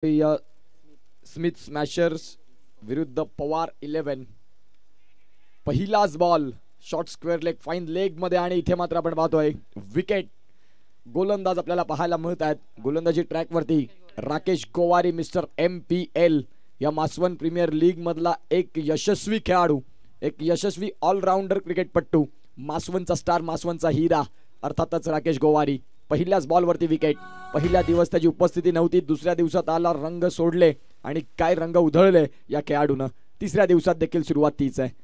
या Smith Smashers विरुद्ध पवार 11. पहिलाच ball short square leg fine leg मध्ये आणि इथे मात्र आपण पाहतोय विकेट. गोलंदाज आपल्याला पाहायला मिळत आहेत. गोलंदाजी ट्रॅक वरती राकेश गोवारी मिस्टर MPL या मासवन प्रीमियर लीग मधला एक यशस्वी खेळाडू, एक यशस्वी ऑलराऊंडर क्रिकेटपट्टू, मासवनचा स्टार, मासवनचा हिरा अर्थातच राकेश गोवारी. पहिल्याच बॉल वरती विकेट. पहिल्या दिवस त्याची उपस्थिती नव्हती, दुसऱ्या दिवसात आला, रंग सोडले आणि काय रंग उधळले या खेळाडूनं. तिसऱ्या दिवसात देखील सुरुवात तीच आहे.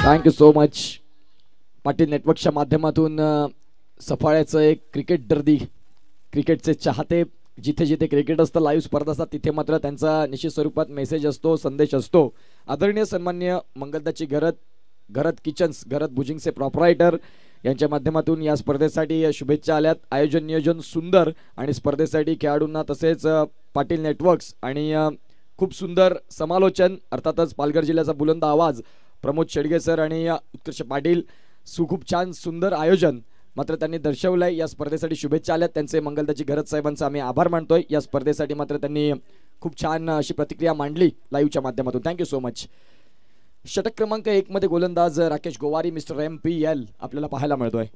Thank you so much. पाटील नेटवर्कच्या माध्यमातून सफाळ्याचं एक क्रिकेट दर्दी, क्रिकेटचे चाहते, जिथे जिथे क्रिकेट असतं, लाईव्ह स्पर्धा असतात तिथे मात्र त्यांचा निश्चित स्वरूपात मेसेज असतो, संदेश असतो. आदरणीय सन्मान्य मंगलदाची घरत किचन्स, घरत बुजिंगचे प्रॉपरायटर यांच्या माध्यमातून या स्पर्धेसाठी शुभेच्छा आल्यात. आयोजन नियोजन सुंदर आणि स्पर्धेसाठी खेळाडूंना तसेच पाटील नेटवर्क्स आणि खूप सुंदर समालोचन, अर्थातच पालघर जिल्ह्याचा बुलंद आवाज प्रमोद शेडगे सर आणि उत्कर्ष पाटील, खूप छान सुंदर आयोजन मात्र त्यांनी दर्शवलंय. या स्पर्धेसाठी शुभेच्छा आल्यात. त्यांचे मंगलदाची घरत साहेबांचा आम्ही आभार मानतोय. या स्पर्धेसाठी मात्र त्यांनी खूप छान अशी प्रतिक्रिया मांडली लाईव्हच्या माध्यमातून. Thank you so much. षटक क्रमांक 1 मध्ये गोलंदाज राकेश गोवारी मिस्टर MPL आपल्याला पाहायला मिळतोय.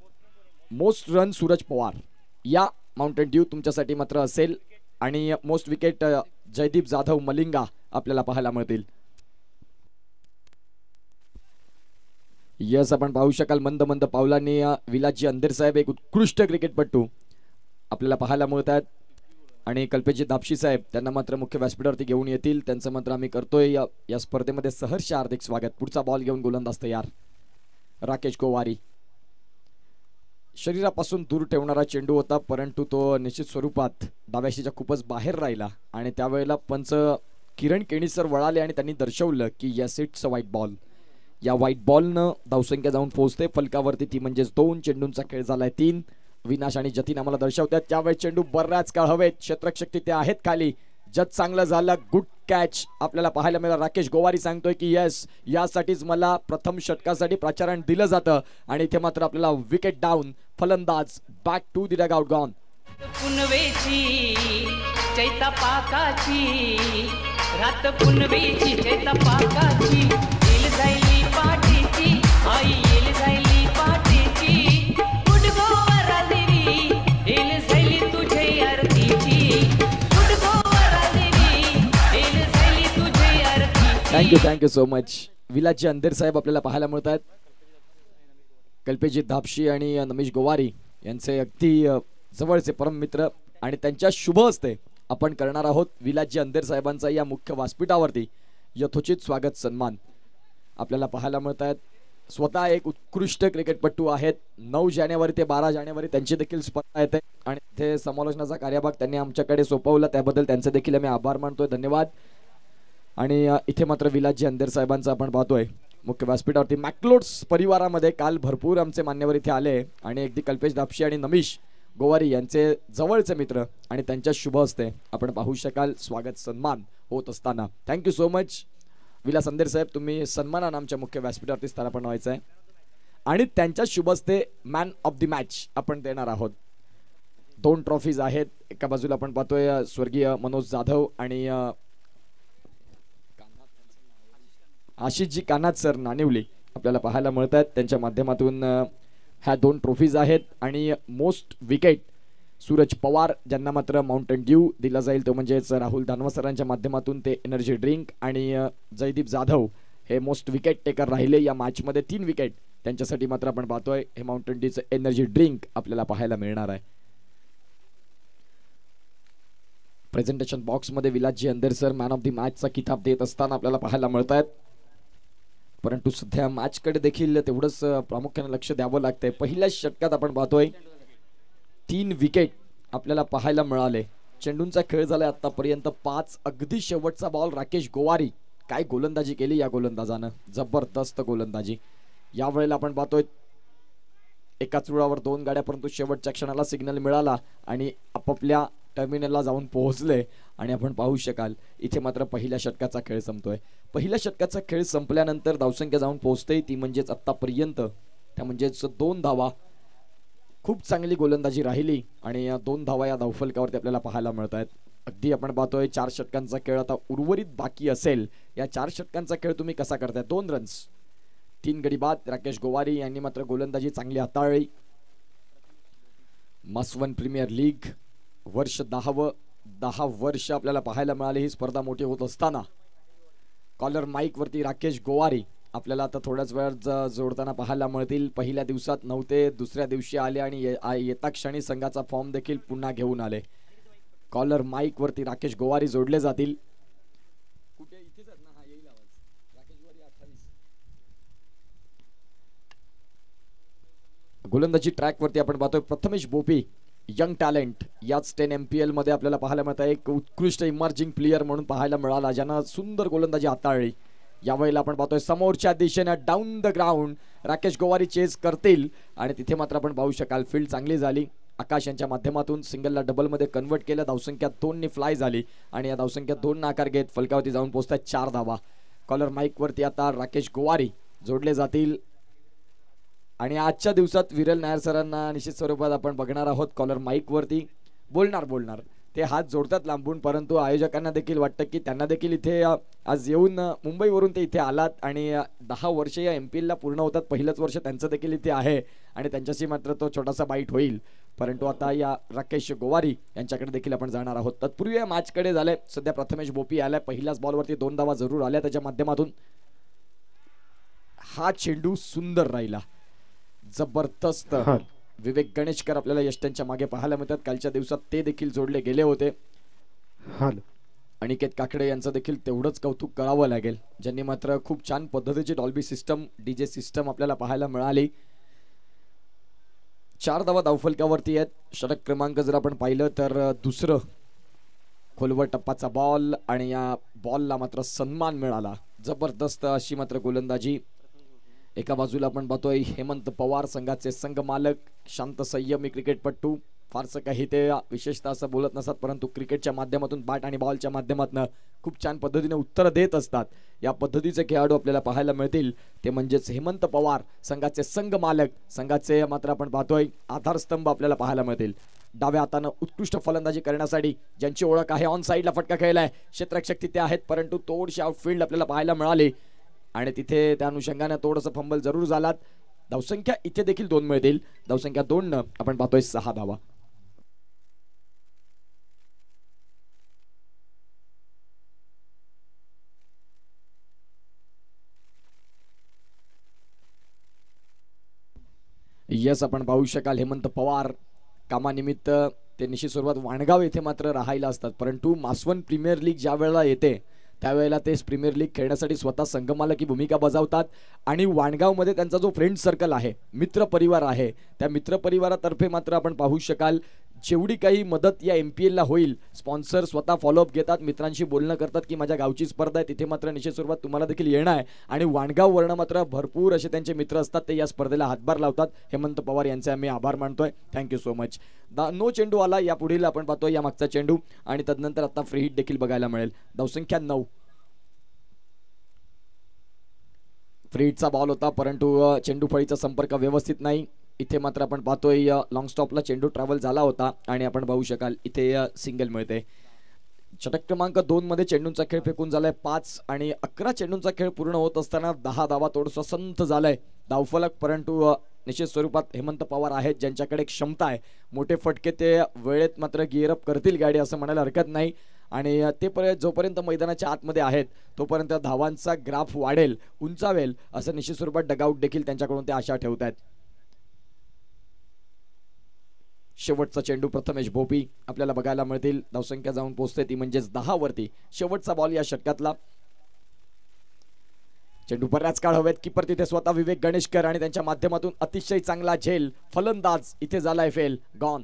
मोस्ट रन सूरज पवार या माउंटेन ड्यू तुमच्यासाठी मात्र असेल आणि मोस्ट विकेट जयदीप जाधव मलिंगा आपल्याला पाहायला मिळतील. यस, आपण पाहू शकाल मंद मंद पावलांनी विलाजी अंधेर साहेब, एक उत्कृष्ट क्रिकेटपट्टू आपल्याला पाहायला मिळत आहेत. आणि कल्पेजी दापशी साहेब त्यांना मात्र मुख्य व्यासपीठावरती घेऊन येतील. त्यांचं मात्र आम्ही करतोय या स्पर्धेमध्ये सहर्ष हार्दिक स्वागत. पुढचा बॉल घेऊन गोलंदाज तयार राकेश गोवारी. शरीरापासून दूर ठेवणारा चेंडू होता, परंतु तो निश्चित स्वरूपात डाव्याशीच्या खूपच बाहेर राहिला आणि त्यावेळेला पंच किरण केणी सर वळाले आणि त्यांनी दर्शवलं की yes, it's a white ball. या व्हाईट बॉलनं धावसंख्या जाऊन पोहोचते फलकावरती, ती म्हणजेच 2 चेंडूंचा खेळ झालाय 3. विनाश आणि जतीन आम्हाला दर्शवतात त्यावेळेस चेंडू बऱ्याच काळ हवेत, क्षेत्ररक्षक ते आहेत खाली. जत चांगलं झालं, गुड कॅच आपल्याला पाहायला मिळालं. राकेश गोवारी सांगतोय की यस, यासाठीच मला प्रथम षटकासाठी प्राचारण दिलं जातं आणि इथे मात्र आपल्याला विकेट डाऊन. फलंदाज back to the dugout gone. पुनवेची चैता पाकाची रात, पुनवेची चैता पाकाची, येल जायली पाठीची आई, येल जायली पाठीची, गुड गोवरा देवी येल जायली तुझे आरतीची, गुड गोवरा देवी येल जायली तुझे आरतीची. Thank you so much. विलाजी अंधेर साहेब आपल्याला पाहायला मिळत आहेत. कल्पेजी दापशी आणि नमेश गोवारी यांचे अगदी जवळचे परम मित्र आणि त्यांच्या शुभ हस्ते आपण करणार आहोत विलाजी अंधेर साहेबांचा या मुख्य व्यासपीठावरती यथोचित स्वागत सन्मान आपल्याला पाहायला मिळत आहेत. स्वतः एक उत्कृष्ट क्रिकेटपट्टू आहेत. 9 जानेवारी ते 12 जानेवारी त्यांची देखील स्पर्धा येते आणि ते समालोचनाचा कार्यभाग त्यांनी आमच्याकडे सोपवला, त्याबद्दल त्यांचे देखील आम्ही आभार मानतोय, धन्यवाद. आणि इथे मात्र विलाजी अंधेर साहेबांचा आपण पाहतोय मुख्य व्यासपीठावरती. मॅक्लोड्स परिवारामध्ये काल भरपूर आमचे मान्यवर इथे आले आणि अगदी कल्पेश दापशी आणि नमिश गोवारी यांचे जवळचे मित्र आणि त्यांच्या शुभ हस्ते आपण पाहू शकाल स्वागत सन्मान होत असताना. थँक्यू सो मच विलास अंधेर साहेब, तुम्ही सन्मानानं आमच्या मुख्य व्यासपीठावरती स्थानापन्न व्हायचं आहे आणि त्यांच्या शुभ हस्ते मॅन ऑफ द मॅच आपण देणार आहोत. 2 ट्रॉफीज आहेत. एका बाजूला आपण पाहतोय स्वर्गीय मनोज जाधव आणि आशिषजी कानात सर नानिवली आपल्याला पाहायला मिळत आहेत. त्यांच्या माध्यमातून ह्या 2 ट्रॉफीज आहेत आणि मोस्ट विकेट सूरज पवार ज्यांना मात्र माउंटेन ड्यू दिला जाईल, तो म्हणजेच राहुल धानवा सरांच्या माध्यमातून ते एनर्जी ड्रिंक, आणि जयदीप जाधव हे मोस्ट विकेट टेकर राहिले या मॅचमध्ये. 3 विकेट त्यांच्यासाठी मात्र आपण पाहतोय हे माउंटेन ड्यूचं एनर्जी ड्रिंक आपल्याला पाहायला मिळणार आहे. प्रेझेंटेशन बॉक्समध्ये विलाजी अंधेर सर मॅन ऑफ द मॅचचा किताब देत असताना आपल्याला पाहायला मिळत आहेत. परंतु सध्या मॅचकडे देखील तेवढंच प्रामुख्याने लक्ष द्यावं लागतंय. पहिल्याच षटकात आपण पाहतोय 3 विकेट आपल्याला पाहायला मिळाले. चेंडूंचा खेळ झालाय आतापर्यंत 5. अगदी शेवटचा बॉल राकेश गोवारी. काय गोलंदाजी केली या गोलंदाजानं, जबरदस्त गोलंदाजी. यावेळेला आपण पाहतोय एकाच रुळावर 2 गाड्या, परंतु शेवटच्या क्षणाला सिग्नल मिळाला आणि आपापल्या टर्मिनलला जाऊन पोहोचले. आणि आपण पाहू शकाल इथे मात्र पहिल्या षटकाचा खेळ संपतोय. पहिल्या षटकाचा खेळ संपल्यानंतर धावसंख्या जाऊन पोहोचते ती म्हणजेच आतापर्यंत त्या म्हणजेच 2 धावा. खूप चांगली गोलंदाजी राहिली आणि या 2 धावा या धावफलकावरती आपल्याला पाहायला मिळत आहेत. अगदी आपण पाहतोय 4 षटकांचा खेळ आता उर्वरित बाकी असेल. या 4 षटकांचा खेळ तुम्ही कसा करताय? 2 रन्स 3 गडी बाद. राकेश गोवारी यांनी मात्र गोलंदाजी चांगली हाताळली. मासवन प्रीमियर लीग वर्ष 10 वर्ष आपल्याला पाहायला मिळाली ही स्पर्धा मोठी होत असताना. कॉलर माईक वरती राकेश गोवारी आपल्याला आता थोड्याच वेळात जोडताना पाहायला मिळतील. पहिल्या दिवसात नव्हते, दुसऱ्या दिवशी आले आणि येता क्षणी संघाचा फॉर्म देखील पुन्हा घेऊन आले. कॉलर माईक वरती राकेश गोवारी जोडले जातील. गोलंदाजी ट्रॅक वरती आपण पाहतोय प्रथमेश बोपी, यंग टॅलेंट. याच 10 MPL मध्ये आपल्याला पाहायला मिळत आहे एक उत्कृष्ट इमर्जिंग प्लेयर म्हणून पाहायला मिळाला, ज्यानं सुंदर गोलंदाजी हाताळली. यावेळेला आपण पाहतोय समोरच्या दिशेने down the ground Rakesh Gowari chase करतील आणि तिथे मात्र आपण पाहू शकाल फील्ड चांगली झाली. आकाश यांच्या माध्यमातून सिंगलला डबल मध्ये कन्वर्ट केलं. धावसंख्या 2 फ्लाय झाली आणि या धावसंख्या 2 आकार घेत फलकावरती जाऊन पोहोचतात 4 धावा. कॉलर माईक वरती आता राकेश गोवारी जोडले जातील आणि आजच्या दिवसात विरल नायर सरांना निश्चित स्वरूपात आपण बघणार आहोत. कॉलर माईक वरती बोलणार ते हात जोडतात लांबून, परंतु आयोजकांना देखील वाटतं की त्यांना देखील इथे आज येऊन मुंबईवरून ते इथे आलात आणि 10 वर्ष या MPL ला पूर्ण होतात. पहिलंच वर्ष त्यांचं देखील इथे आहे आणि त्यांच्याशी मात्र तो छोटासा बाईट होईल. परंतु आता या राकेश गोवारी यांच्याकडे देखील आपण जाणार आहोत. तत्पूर्वी या मॅचकडे झाले. सध्या प्रथमेश बोपी आलाय. पहिल्याच बॉलवरती 2 धावा जरूर आल्या त्याच्या माध्यमातून. हा चेंडू सुंदर राहिला, जबरदस्त. विवेक गणेशकर आपल्याला यष्टांच्या मागे पाहायला मिळतात. कालच्या दिवसात ते देखील जोडले गेले होते. अनिकेत काकडे यांचं देखील तेवढंच कौतुक करावं लागेल, ज्यांनी मात्र खूप छान पद्धतीची डॉल्बी सिस्टम, DJ सिस्टम आपल्याला पाहायला मिळाली. 4 धावा धावफलकावरती आहेत. षटक क्रमांक जर आपण पाहिलं तर दुसरं खोलवर टप्पाचा बॉल आणि या बॉलला मात्र सन्मान मिळाला. जबरदस्त अशी मात्र गोलंदाजी. एका बाजूला आपण पाहतोय हेमंत पवार, संघाचे संघ मालक, शांत संयमी क्रिकेटपटू. फारसं काही ते विशेषतः असं बोलत नसतात, परंतु क्रिकेटच्या माध्यमातून बॅट आणि बॉलच्या माध्यमातून खूप छान पद्धतीने उत्तर देत असतात. या पद्धतीचे खेळाडू आपल्याला पाहायला मिळतील ते म्हणजेच हेमंत पवार, संघाचे संघ मालक, संघाचे मात्र आपण पाहतोय आधारस्तंभ आपल्याला पाहायला मिळतील. डाव्या हातानं उत्कृष्ट फलंदाजी करण्यासाठी ज्यांची ओळख आहे, ऑन साईडला फटका खेळलाय, क्षेत्ररक्षक तिथे आहेत, परंतु थोडीशी आउटफील्ड आपल्याला पाहायला मिळाली आणि तिथे त्या अनुषंगाने थोडंसं फंबल जरूर झालात. धावसंख्या इथे देखील 2 मिळतील. धावसंख्या 2 आपण पाहतोय 6 धावा. यस, आपण पाहू शकाल हेमंत पवार कामानिमित्त ते निश्चित स्वरूपात वाणगाव येथे मात्र राहायला असतात, परंतु मासवन प्रीमियर लीग ज्या वेळेला येते त्यावेळेला ते प्रीमियर लीग खेळण्यासाठी स्वतः संघमालकी भूमिका बजावतात आणि वाणगावमध्ये त्यांचा जो फ्रेंड सर्कल आहे, मित्र परिवार आहे, त्या मित्र परिवारातर्फे मात्र आपण पाहू शकाल जेवढी काही मदत या MPL ला होईल स्पॉन्सर स्वतः फॉलोअप घेतात, मित्रांशी बोलणं करतात की माझ्या गावची स्पर्धा आहे, तिथे मात्र निश्चित स्वरूपात तुम्हाला देखील येणं आहे आणि वाणगाव वर्ण मात्र भरपूर असे त्यांचे मित्र असतात, ते या स्पर्धेला हातभार लावतात. हेमंत पवार यांचे आम्ही आभार मानतोय. Thank you so much. नो चेंडू आला या पुढील आपण पाहतोय या मागचा चेंडू आणि तदनंतर आता फ्री हिट देखील बघायला मिळेल. धावसंख्या 9. फ्री हिटचा बॉल होता, परंतु चेंडू फळीचा संपर्क व्यवस्थित नाही. इथे मात्र आपण पाहतोय लॉंग स्टॉपला चेंडू ट्रॅव्हल झाला होता आणि आपण पाहू शकाल इथे सिंगल मिळते. षटक क्रमांक 2 मध्ये चेंडूंचा खेळ फेकून झालाय 5 आणि 11 चेंडूंचा खेळ पूर्ण होत असताना 10 धावा थोडंसं संत झालाय धावफलक, परंतु निश्चित स्वरूपात हेमंत पवार आहेत ज्यांच्याकडे क्षमता आहे, मोठे फटके ते वेळेत मात्र गिअरअप करतील गाडी असं म्हणायला हरकत नाही आणि ते जोपर्यंत मैदानाच्या आतमध्ये आहेत तोपर्यंत धावांचा ग्राफ वाढेल, उंचावेल असं निश्चित स्वरूपात डगआउट देखील त्यांच्याकडून ते आशा ठेवत आहेत. शेवटचा चेंडू प्रथमेश भोपी आपल्याला बघायला मिळतील. धावसंख्या जाऊन पोहोचते ती म्हणजेच 10 वरती. शेवटचा बॉल या षटकातला. चेंडू बऱ्याच काळ हवेत. कीपर तिथे स्वतः विवेक गणेशकर आणि त्यांच्या माध्यमातून अतिशय चांगला झेल. फलंदाज इथे झालाय फेल, गॉन.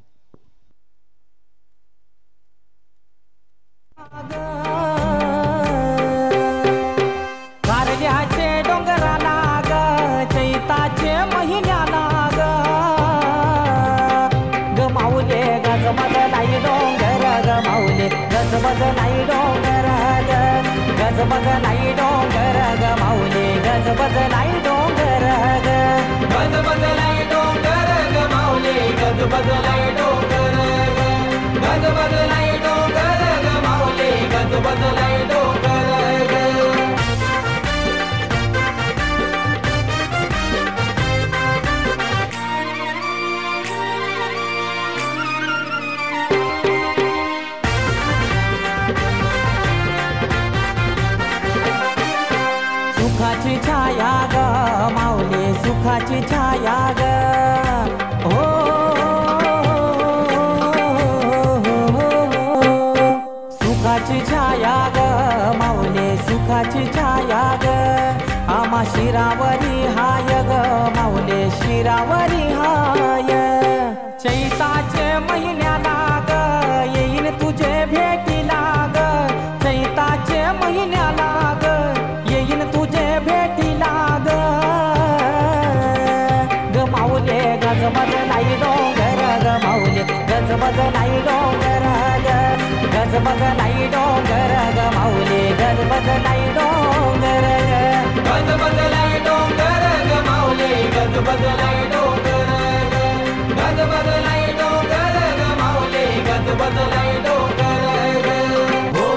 गजबजलाय डोंगर ग गजबजलाय डोंगर ग माऊली गजबजलाय डोंगर ग गजबजलाय डोंगर ग माऊली गजबजलाय डोंगर ग गजबजलाय डोंगर ग माऊली गजबजलाय डोंगर ग सुखाची छाया ग माऊली सुखाची छाया ग हो सुखाची छाया ग माऊली सुखाची छाया ग आम्हा शिरावरी हाय ग माऊली शिरावरी हाय चैताचे महिन्याला ग येईन तुझे भेटीला ग चैताचे महिन्याला ग येईन तुझे भेटीला ग ग माऊले गजबजलाय डोंगर ग माऊले गजबजलाय डोंगर ग गजबजलाय डोंगर ग माऊले गजबजलाय डोंगर ग गजबजलाय डोंगर ग माऊली गजबजलाय डोंगर ग गजबजलाय डोंगर ग माऊली गजबजलाय डोंगर ग हो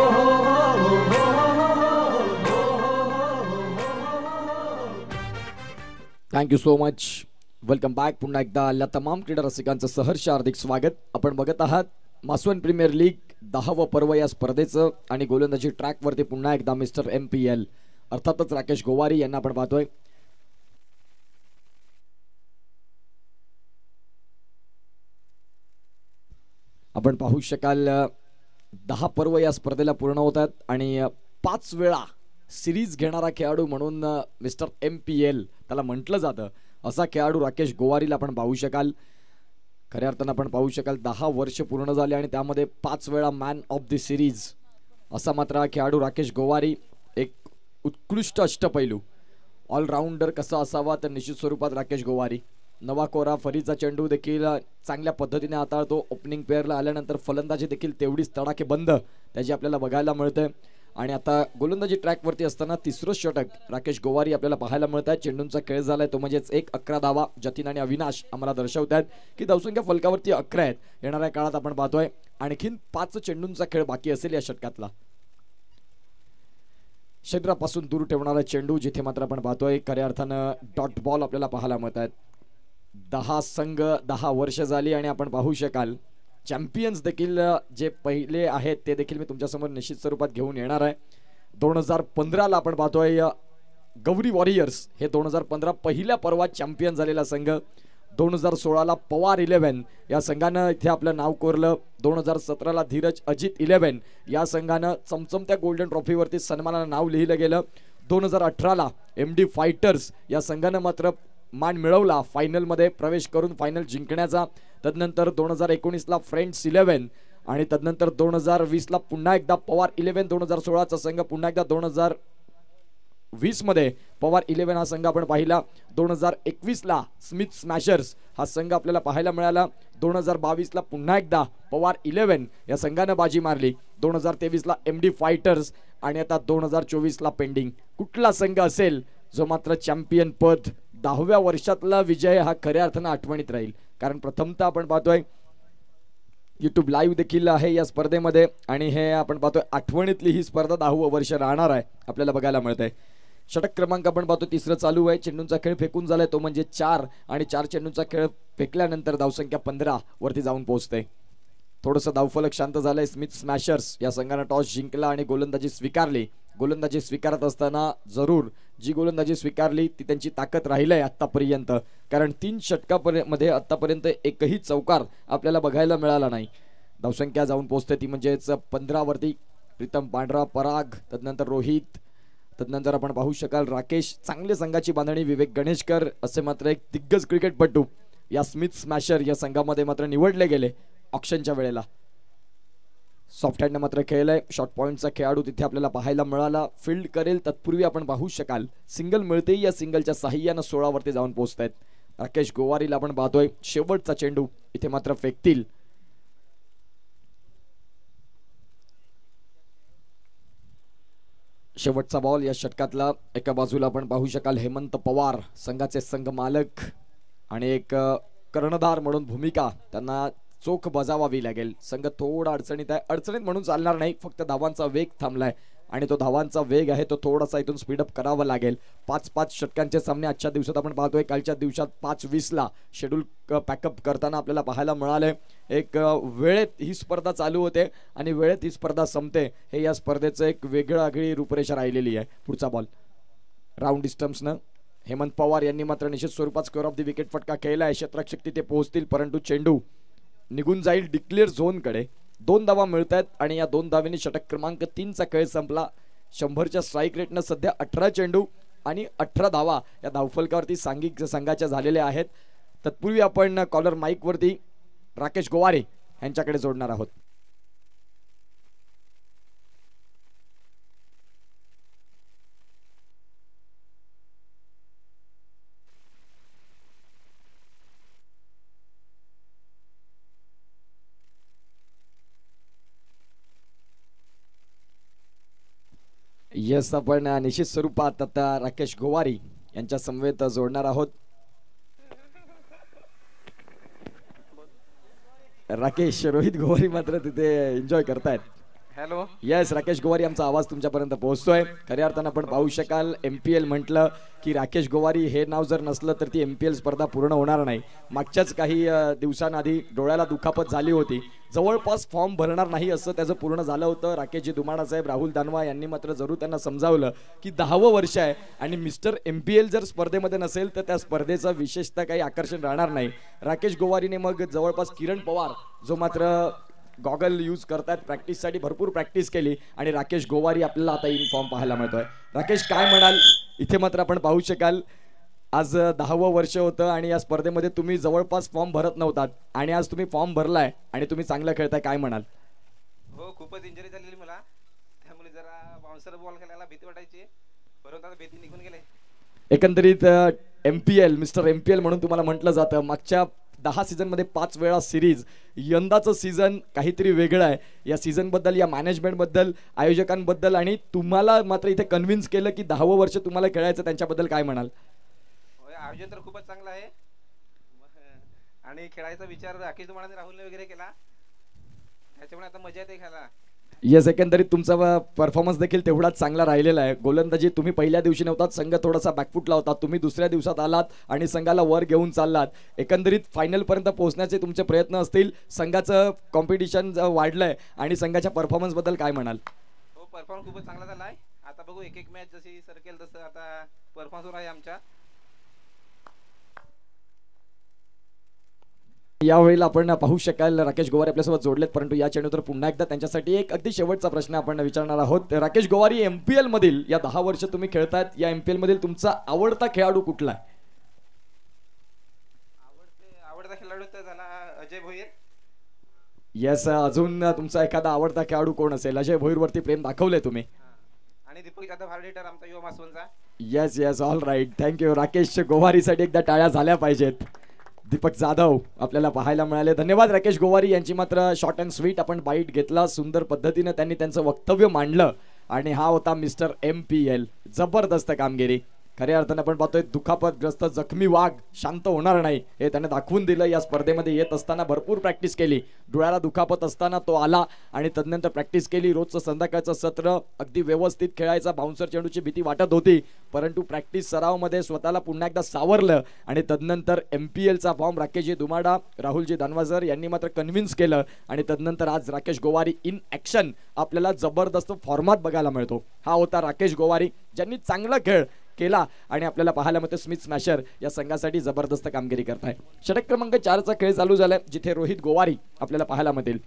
thank you so much. Welcome back. पुन्हा एकदा आल्या तमाम क्रीडा रसिकांचं सहर्ष हार्दिक स्वागत. आपण बघत आहात मासवण प्रीमियर लीग 10व पर्व या स्पर्धेचं आणि गोलंदाजी ट्रॅकवरती पुन्हा एकदा मिस्टर MPL अर्थातच राकेश गोवारी यांना आपण पाहतोय. आपण पाहू शकाल 10 पर्व या स्पर्धेला पूर्ण होतात आणि 5 वेळा सिरीज घेणारा खेळाडू म्हणून मिस्टर MPL त्याला म्हटलं जातं असा खेळाडू राकेश गोवारीला आपण पाहू शकाल. खऱ्या अर्थानं आपण पाहू शकाल 10 वर्ष पूर्ण झाले आणि त्यामध्ये 5 वेळा मॅन ऑफ द सिरीज असा मात्र हा खेळाडू राकेश गोवारी. एक उत्कृष्ट अष्टपैलू ऑलराऊंडर कसा असावा तर निश्चित स्वरूपात राकेश गोवारी. नवा कोरा फरीचा चेंडू देखील चांगल्या पद्धतीने हाताळतो. ओपनिंग पेअरला आल्यानंतर फलंदाजी देखील तेवढीच तडाखेबंद त्याची आपल्याला बघायला मिळते. आणि आता गोलंदाजी ट्रॅकवरती असताना तिसरं षटक राकेश गोवारी आपल्याला पाहायला मिळत आहे. चेंडूंचा खेळ झालाय तो म्हणजेच 1-11 धावा जतीन आणि अविनाश आम्हाला दर्शवत आहेत की धावसंख्या फलकावरती 11 आहेत. येणाऱ्या काळात आपण पाहतोय आणखीन 5 चेंडूंचा खेळ बाकी असेल या षटकातला. शरीरापासून दूर ठेवणारा चेंडू जिथे मात्र आपण पाहतोय खऱ्या अर्थानं डॉट बॉल आपल्याला पाहायला मिळत आहेत. 10 संघ 10 वर्ष झाली आणि आपण पाहू शकाल चॅम्पियन्स देखील जे पहिले आहेत ते देखील मी तुमच्यासमोर निश्चित स्वरूपात घेऊन येणार आहे. 2015ला आपण पाहतोय गौरी वॉरियर्स हे 2015 पहिल्या पर्वात चॅम्पियन झालेला संघ. 2016ला पवार 11 या संघानं इथे आपलं नाव कोरलं. 2017ला धीरज अजित 11 या संघानं चमचमत्या गोल्डन ट्रॉफीवरती सन्मानानं नाव लिहिलं गेलं. 2018ला MD फायटर्स या संघानं मात्र मान मिळवला फायनलमध्ये प्रवेश करून फायनल जिंकण्याचा. तदनंतर 2019ला फ्रेंड्स 11 आणि तदनंतर 2020ला पुन्हा एकदा पवार 11. 2016चा संघ पुन्हा एकदा 2020 मध्ये पवार 11 हा संघ आपण पाहिला. 2021ला स्मिथ स्मॅशर्स हा संघ आपल्याला पाहायला मिळाला. 2022ला पुन्हा एकदा पवार 11 या संघानं बाजी मारली. 2023ला MD फायटर्स आणि आता 2024ला पेंडिंग. कुठला संघ असेल जो मात्र चॅम्पियन पद 10व्या वर्षातला विजय हा खऱ्या अर्थानं आठवणीत राहील. कारण प्रथमतः आपण पाहतोय YouTube लाईव्ह देखील आहे या स्पर्धेमध्ये आणि हे आपण पाहतोय आठवणीतली ही स्पर्धा 10वं वर्ष राहणार आहे आपल्याला बघायला मिळतंय. षटक क्रमांक आपण पाहतो तिसरं चालू आहे. चेंडूंचा खेळ फेकून झालाय तो म्हणजे 4 आणि 4 चेंडूंचा खेळ फेकल्यानंतर धावसंख्या 15 वरती जाऊन पोहोचते. थोडंसं धावफलक शांत झालंय. स्मिथ स्मॅशर्स या संघानं टॉस जिंकला आणि गोलंदाजी स्वीकारली. गोलंदाजी स्वीकारत असताना जरूर जी गोलंदाजी स्वीकारली ती त्यांची ताकद राहिली आहे आतापर्यंत. कारण 3 षटकामध्ये आतापर्यंत एकही चौकार आपल्याला बघायला मिळाला नाही. धावसंख्या जाऊन पोहोचते ती म्हणजेच 15 वरती. प्रीतम पांढरा, पराग, तदनंतर रोहित, तदनंतर आपण पाहू शकाल राकेश. चांगले संघाची बांधणी विवेक गणेशकर असे मात्र एक दिग्गज क्रिकेटपटू या स्मिथ स्मॅशर या संघामध्ये मात्र निवडले गेले ऑक्शनच्या वेळेला. सॉफ्ट हँडने मात्र खेळलाय. शॉर्ट पॉइंटचा खेळाडू तिथे आपल्याला पाहायला मिळाला. फील्ड करेल तत्पूर्वी आपण पाहू शकाल सिंगल मिळते. या सिंगलच्या साहाय्यानं 16 वरती जाऊन पोहोचतायत. राकेश गोवारीला आपण पाहतोय शेवटचा चेंडू इथे मात्र फेकतील. शेवटचा बॉल या षटकातला. एका बाजूला आपण पाहू शकाल हेमंत पवार संघाचे संघ मालक आणि एक कर्णधार म्हणून भूमिका त्यांना चोख बजावावी लागेल. संघ थोडा अडचणीत आहे. अडचणीत म्हणून चालणार नाही, फक्त धावांचा वेग थांबलाय आणि तो धावांचा वेग आहे तो थोडासा इथून स्पीडअप करावा लागेल. 5-5 षटकांचे सामने आजच्या दिवसात आपण पाहतोय. कालच्या दिवसात 5:20ला शेड्यूल पॅकअप करताना आपल्याला पाहायला मिळाले. एक वेळेत ही स्पर्धा चालू होते आणि वेळेत ही स्पर्धा संपते. हे या स्पर्धेचं एक वेगळी रूपरेषा राहिलेली आहे. पुढचा बॉल राऊंड डिस्टन्सनं हेमंत पवार यांनी मात्र निश्चित स्वरूपात स्कोअर ऑफ द विकेट फटका केला आहे. क्षेत्ररक्षक तिथे पोहोचतील परंतु चेंडू निघून जाईल डिक्लेअर झोनकडे. 2 धावा मिळत आहेत आणि या 2 धावांनी षटक क्रमांक 3चा खेळ संपला. 100च्या स्ट्राईक रेटनं सध्या 18 चेंडू आणि 18 धावा या धावफलकावरती सांघिक संघाच्या झालेल्या आहेत. तत्पूर्वी आपण कॉलर माईक वरती राकेश गोवारे यांच्याकडे जोडणार आहोत. यस, आपण निश्चित स्वरूपात आता राकेश गोवारी यांच्या समवेत जोडणार आहोत. राकेश रोहित गोवारी मात्र तिथे एन्जॉय करतायत. हॅलो. यस, राकेश गोवारी आमचा आवाज तुमच्यापर्यंत पोहोचतोय. खऱ्या अर्थानं आपण पाहू शकाल MPL म्हटलं की राकेश गोवारी हे नाव जर नसलं तर ती MPL स्पर्धा पूर्ण होणार नाही. मागच्याच काही दिवसांआधी डोळ्याला दुखापत झाली होती. जवळपास फॉर्म भरणार नाही असं त्याचं पूर्ण झालं होतं. राकेशजी दुमाडा साहेब, राहुल दानवा यांनी मात्र जरूर त्यांना समजावलं की 10वं वर्ष आहे आणि मिस्टर MPL जर स्पर्धेमध्ये नसेल तर त्या स्पर्धेचं विशेषतः काही आकर्षण राहणार नाही. राकेश गोवारीने मग जवळपास किरण पवार जो मात्र गॉगल यूज करतात प्रॅक्टिससाठी भरपूर प्रॅक्टिस केली आणि राकेश गोवारी आपल्याला आता इन फॉर्म पाहायला मिळतोय. राकेश काय म्हणाल? इथे मात्र आपण पाहू शकाल आज 10वं वर्ष होतं आणि या स्पर्धेमध्ये तुम्ही जवळपास फॉर्म भरत नव्हतात आणि आज तुम्ही फॉर्म भरलाय आणि तुम्ही चांगलं खेळताय. काय म्हणाल? हो, खूपच इंजरी झालेली मला, त्यामुळे जरा बाउन्सर बॉल खेळायला भीती वाटायची, परंतु आता भीती निघून गेले. एकंदरीत MPL मिस्टर MPL म्हणून तुम्हाला म्हटलं जातं. मागच्या 10 सीझनमध्ये 5 वेळा सिरीज. यंदाचं सीझन काहीतरी वेगळं आहे. या सीझन बद्दल, या मॅनेजमेंट बद्दल, आयोजकांबद्दल आणि तुम्हाला मात्र इथे कन्व्हिन्स केलं की 10वं वर्ष तुम्हाला खेळायचं, त्यांच्याबद्दल काय म्हणाल? आयोजन तर खूपच चांगलं आहे आणि खेळायचा विचार राकेश दुमाडाने राहुलने वगैरे केला, त्याच्यामुळे आता मजा येते खेळायला. यस, एकंदरीत तुमचा परफॉर्मन्स देखील तेवढाच चांगला राहिलेला आहे. गोलंदाजी तुम्ही पहिल्या दिवशी नव्हतात, संघ थोडासा बॅकफुटला होता. तुम्ही दुसऱ्या दिवसात आलात आणि संघाला वर घेऊन चाललात. एकंदरीत फायनल पर्यंत पोहोचण्याचे तुमचे प्रयत्न असतील. संघाचं कॉम्पिटिशन वाढलंय आणि संघाच्या परफॉर्मन्स बद्दल काय म्हणाल? हो, परफॉर्मन्स खूपच चांगला झाला आहे. आता बघू, एक एक मॅच जशी सरकेल तसं आता परफॉर्मन्स आहे आमच्या. यावेळेला आपण पाहू शकाल राकेश गोवारी आपल्यासोबत जोडलेत, परंतु या चेंडूवर पुन्हा एकदा त्यांच्यासाठी एक अगदी शेवटचा प्रश्न आपण विचारणार आहोत. राकेश गोवारी, MPL मधील या 10 वर्ष तुम्ही खेळतायत, या MPL मधील तुमचा आवडता खेळाडू कुठला आहे? आवडता खेळाडू तर झाला अजय भोईर. येस, अजून तुमचा एखादा आवडता खेळाडू कोण असेल? अजय भोईर वरती प्रेम दाखवले तुम्ही. आणि दीपक जाधव हार्डेटर आमचा युवा मासवंचा. Yes yes, all right, thank you. Rakesh गोवारीसाठी एकदा टाळ्या झाल्या पाहिजेत. दीपक जाधव आपल्याला पाहायला मिळाले. धन्यवाद राकेश गोवारी यांची. मात्र शॉर्ट अँड स्वीट आपण बाईट घेतला. सुंदर पद्धतीने त्यांनी त्यांचं वक्तव्य मांडलं आणि हा होता मिस्टर MPL. जबरदस्त कामगिरी. खऱ्या अर्थाने आपण पाहतोय दुखापतग्रस्त जखमी वाघ शांत होणार नाही हे त्याने दाखवून दिलं. या स्पर्धेमध्ये येत असताना भरपूर प्रॅक्टिस केली. डोळ्याला दुखापत असताना तो आला आणि तदनंतर प्रॅक्टिस केली. रोजचं संध्याकाळचं सत्र अगदी व्यवस्थित खेळायचा. बाउन्सर चेंडूची भीती वाटत होती, परंतु प्रॅक्टिस सरावमध्ये स्वतःला पुन्हा एकदा सावरलं आणि तदनंतर MPLचा फॉर्म राकेशजी दुमाडा, राहुलजी दानवाजर यांनी मात्र कन्व्हिन्स केलं आणि तदनंतर आज राकेश गोवारी इन ॲक्शन आपल्याला जबरदस्त फॉर्मात बघायला मिळतो. हा होता राकेश गोवारी ज्यांनी चांगला खेळ केला आणि आपल्याला पाहायला मिळतं स्मिथ स्मॅशर या संघासाठी जबरदस्त कामगिरी करताय. षटक क्रमांक 4चा खेळ चालू झालाय, जिथे रोहित गोवारी आपल्याला पाहायला मिळतील.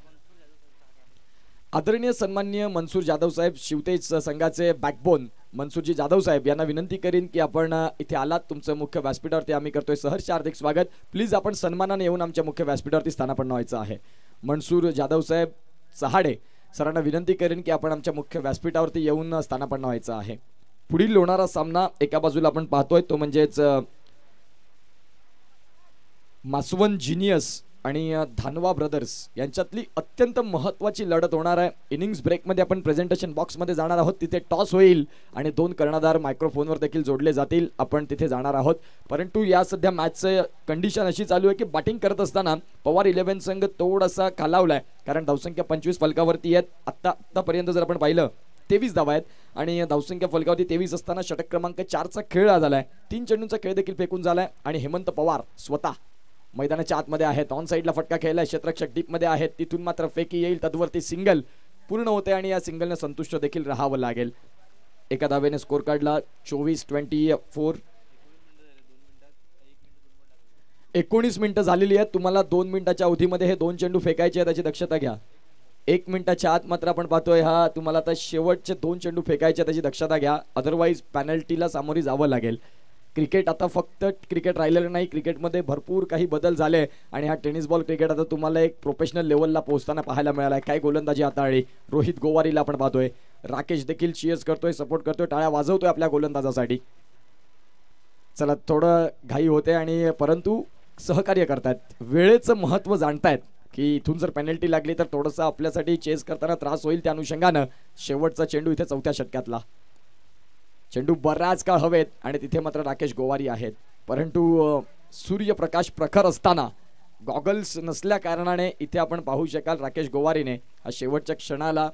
आदरणीय सन्माननीय मनसूर जाधव साहेब, शिवतेज संघाचे बॅकबोन मनसूरजी जाधव साहेब यांना विनंती करीन की आपण इथे आलात. तुमचं मुख्य व्यासपीठावरती आम्ही करतोय सहर्ष हार्दिक स्वागत. प्लीज आपण सन्मानाने येऊन आमच्या मुख्य व्यासपीठावरती स्थानापन्न व्हायचं आहे. मनसूर जाधव साहेब चहाडे सरांना विनंती करीन की आपण आमच्या मुख्य व्यासपीठावरती येऊन स्थानापन्न व्हायचं आहे. पुढील होणारा सामना एका बाजूला आपण पाहतोय तो म्हणजेच मासवन जिनियस आणि धानवा ब्रदर्स यांच्यातली अत्यंत महत्त्वाची लढत होणार आहे. इनिंग्स ब्रेकमध्ये आपण प्रेझेंटेशन बॉक्समध्ये जाणार आहोत. तिथे टॉस होईल आणि 2 कर्णधार मायक्रोफोनवर देखील जोडले जातील. आपण तिथे जाणार आहोत. परंतु या सध्या मॅचचं कंडिशन अशी चालू आहे की बॅटिंग करत असताना पवार 11 संघ थोडासा खालावलाय, कारण धावसंख्या 25 फलकावरती आहेत. आत्तापर्यंत जर आपण पाहिलं 23 धावा आहेत आणि धावसंख्या फलकावरती 23 असताना षटक क्रमांक 4चा खेळ झालाय. 3 चेंडूंचा खेळ देखील फेकून झालाय आणि हेमंत पवार स्वतः मैदानाच्या आतमध्ये आहेत. ऑन साईडला फटका खेळलाय. क्षेत्ररक्षक डीप मध्ये आहेत. तिथून मात्र फेकी येईल. तद्वरती सिंगल पूर्ण होते आणि या सिंगलने संतुष्ट देखील राहावं लागेल. एका धावेने स्कोर काढला 24-24. 19 मिनिटं झालेली आहेत. तुम्हाला 2 मिनिटाच्या अवधीमध्ये हे 2 चेंडू फेकायचे आहेत याची दक्षता घ्या. 1 मिनिटाच्या आत मात्र आपण पाहतोय तुम्हाला आता शेवटचे 2 चेंडू फेकायचे त्याची दक्षता घ्या, अदरवाईज पॅनल्टीला सामोरी जावं लागेल. क्रिकेट आता फक्त क्रिकेट राहिलेलं नाही, क्रिकेटमध्ये भरपूर काही बदल झाले आणि हा टेनिस बॉल क्रिकेट आता तुम्हाला एक प्रोफेशनल लेवलला पोहोचताना पाहायला मिळाला आहे. काय गोलंदाजी हाताळली रोहित गोवारीला आपण पाहतोय. राकेश देखील चीअर्स करतोय, सपोर्ट करतोय, टाळ्या वाजवतोय आपल्या गोलंदाजासाठी. चला थोडं घाई होते आणि परंतु सहकार्य करतायत, वेळेचं महत्त्व जाणतायत की इथून जर पेनल्टी लागली तर थोडंसं आपल्यासाठी चेस करताना त्रास होईल. त्या अनुषंगानं शेवटचा चेंडू इथे 4थ्या षटकातला चेंडू बराच काळ हवेत आणि तिथे मात्र राकेश गोवारी आहेत. परंतु सूर्यप्रकाश प्रखर असताना गॉगल्स नसल्या कारणाने इथे आपण पाहू शकाल राकेश गोवारीने शेवटच्या क्षणाला